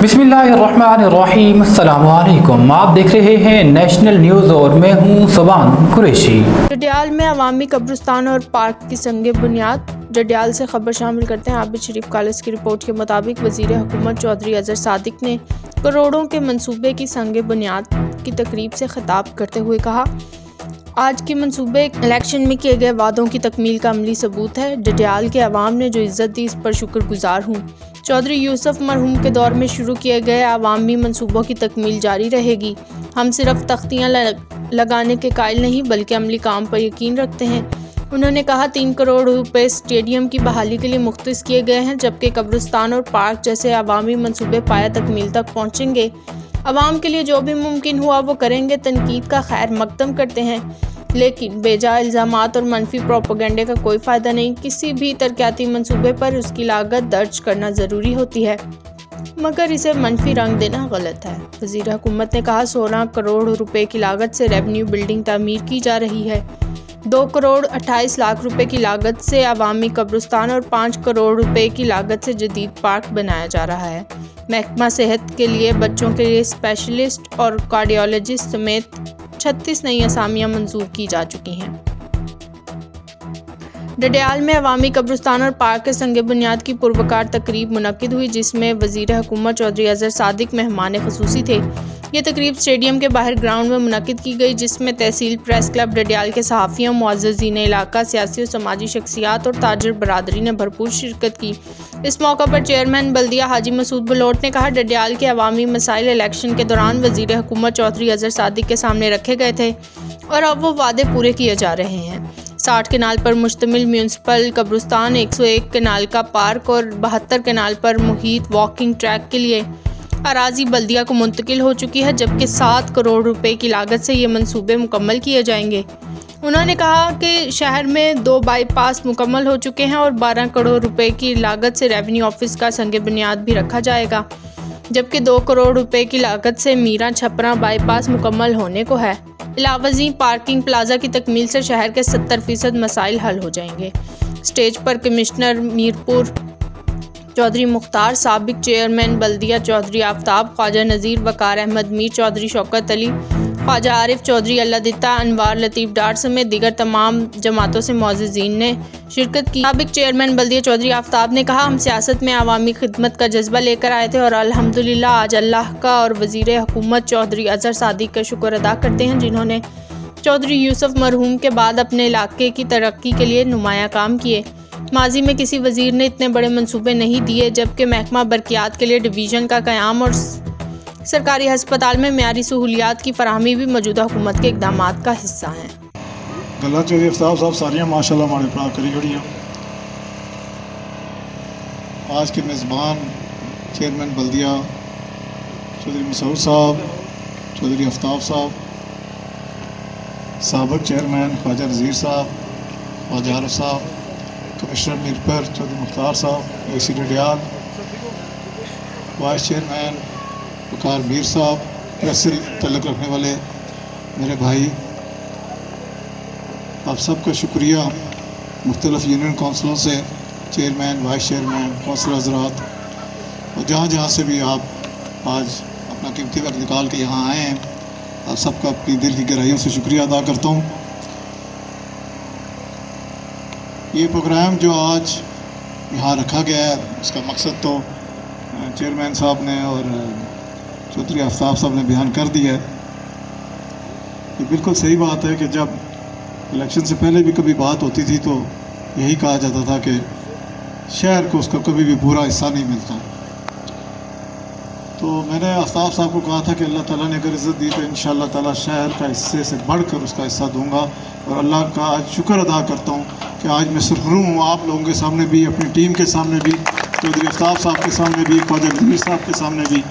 बिस्मिल्लाहिर्रहमानिर्रहीम। अस्सलामु अलैकुम। आप देख रहे हैं नेशनल न्यूज़ और मैं हूं सुबान कुरैशी। डडियाल में अवामी कब्रिस्तान और पार्क की संगे बुनियाद। डडियाल से खबर शामिल करते हैं आबिद शरीफ कॉलेज की रिपोर्ट के मुताबिक वज़ीर हुकूमत चौधरी अजहर सादिक ने करोड़ों के मंसूबे की संगे बुनियाद की तकरीब से खिताब करते हुए कहा, आज के मंसूबे इलेक्शन में किए गए वादों की तकमील का अमली सबूत है। डडियाल के अवाम ने जो इज़्ज़त दी, इस पर शुक्रगुजार हूँ। चौधरी यूसुफ मरहूम के दौर में शुरू किए गए अवामी मंसूबों की तकमील जारी रहेगी। हम सिर्फ तख्तियाँ लगाने के कायल नहीं बल्कि अमली काम पर यकीन रखते हैं। उन्होंने कहा 3 करोड़ रुपए स्टेडियम की बहाली के लिए मुख्तस किए गए हैं, जबकि कब्रिस्तान और पार्क जैसे अवामी मंसूबे पाया तकमील तक पहुँचेंगे। अवाम के लिए जो भी मुमकिन हुआ वो करेंगे। तनकीद का खैर मकदम करते हैं, लेकिन बेजा इल्ज़ामात और मनफी प्रोपेगेंडे का कोई फ़ायदा नहीं। किसी भी तरक्याती मंसूबे पर उसकी लागत दर्ज करना ज़रूरी होती है, मगर इसे मनफी रंग देना गलत है। वज़ीर हुकूमत ने कहा 16 करोड़ रुपए की लागत से रेवेन्यू बिल्डिंग तामीर की जा रही है। 2 करोड़ 28 लाख रुपए की लागत से अवामी कब्रिस्तान और 5 करोड़ रुपए की लागत से जदीद पार्क बनाया जा रहा है। महकमा सेहत के लिए बच्चों के लिए स्पेशलिस्ट और कार्डियोलॉजिस्ट समेत 36 नई असामियाँ मंजूर की जा चुकी हैं। डडियाल में अवामी कब्रिस्तान और पार्क के संगे बुनियाद की पुरवकार तकरीब मुनक्किद हुई, जिसमें वज़ीर हुकूमत चौधरी अजहर सादिक मेहमान ख़ुसूसी थे। ये तकरीब स्टेडियम के बाहर ग्राउंड में मुनक्किद की गई, जिसमें तहसील प्रेस क्लब डडियाल के सहाफ़ियों, मुअज़्ज़िज़ीन इलाका, सियासी और समाजी शख्सियात और ताजर बरादरी ने भरपूर शिरकत की। इस मौका पर चेयरमैन बल्दिया हाजी मसूद बलोट ने कहा, डडियाल के अवामी मसाइल इलेक्शन के दौरान वज़ीर हुकूमत चौधरी अजहर सादिक के सामने रखे गए थे और अब वो वादे पूरे किए जा रहे हैं। 60 केनाल पर मुश्तमिल म्यूनसिपल कब्रिस्तान, 101 केनाल का पार्क और 72 केनाल पर मुहित वॉकिंग ट्रैक के लिए अराजी बल्दिया को मुंतकिल हो चुकी है, जबकि 7 करोड़ रुपए की लागत से ये मंसूबे मुकम्मल किए जाएंगे। उन्होंने कहा कि शहर में 2 बाईपास मुकम्मल हो चुके हैं और 12 करोड़ रुपए की लागत से रेवेन्यू ऑफिस का संगे बुनियाद भी रखा जाएगा, जबकि 2 करोड़ रुपए की लागत से मीरा छपरा बाईपास मुकम्मल होने को है। इलावजी पार्किंग प्लाजा की तकमील से शहर के 70% मसाइल हल हो जाएंगे। स्टेज पर कमिश्नर मीरपुर चौधरी मुख्तार, साबिक चेयरमैन बल्दिया चौधरी आफ्ताब, ख्वाजा नज़ीर, वकार अहमद मीर चौधरी, शौकत अली, ख्वाजा आरिफ चौधरी, अल्लाह दिता, अनवार लतीफ़ डार समेत दीगर तमाम जमातों से मुअज़्ज़िज़ीन ने शिरकत की। साबिक चेयरमैन बल्दिया चौधरी आफ्ताब ने कहा, हम सियासत में अवामी खिदमत का जज्बा लेकर आए थे और अल्हम्दुलिल्लाह आज अल्लाह का और वज़ीर हुकूमत चौधरी अजहर सादिक का शुक्र अदा करते हैं, जिन्होंने चौधरी यूसुफ मरहूम के बाद अपने इलाके की तरक्की के लिए नुमाया काम किए। माजी में किसी वज़ीर ने इतने बड़े मंसूबे नहीं दिए, जबकि महकमा बरकियात के लिए डिवीज़न का क़याम और सरकारी हस्पताल में मेयारी सहूलियात की फराहमी भी मौजूदा हुकूमत के इक़दामात का हिस्सा हैं। गल्ला चौधरी आफ्ताब साहब सारियाँ माशाल्लाह हमारे प्रा करी खड़ी आज के मेज़बान चेयरमैन बल्दिया चौधरी मसूद साहब, चौधरी आफ्ताब साहब, साबिक चेयरमैन ख्वाजा नज़ीर साहब, ख्वाजा आरिफ साहब, कमिश्नर मीरपुर चौधरी मुख्तार साहब, AC डडियाल, वाइस चेयरमैन वकार मीर साहब, प्रेस से तल्लुक़ रखने वाले मेरे भाई, आप सबका शुक्रिया। मुख्तलिफ़ यूनियन काउंसिलों से चेयरमैन, वाइस चेयरमैन, काउंसिलर हज़रात और जहाँ जहाँ से भी आप आज अपना कीमती वक्त निकाल के यहाँ आए हैं, आप सबका अपनी दिल की गहराइयों से शुक्रिया अदा करता हूँ। ये प्रोग्राम जो आज यहाँ रखा गया है, उसका मकसद तो चेयरमैन साहब ने और चौधरी आफ्ताब साहब ने बयान कर दिया है। ये बिल्कुल सही बात है कि जब इलेक्शन से पहले भी कभी बात होती थी तो यही कहा जाता था कि शहर को उसका कभी भी पूरा हिस्सा नहीं मिलता। तो मैंने आफ्ताब साहब को कहा था कि अल्लाह ताला ने अगर इज़्ज़त दी तो इंशाअल्लाह ताला शहर का हिस्से से बढ़कर उसका हिस्सा दूंगा, और अल्लाह का आज शुक्र अदा करता हूँ कि आज मैं सुरखरू हूँ आप लोगों के सामने भी, अपनी टीम के सामने भी, चौधरी आफ्ताब साहब के सामने भी, ख्वाजा नज़ीर साहब के सामने भी।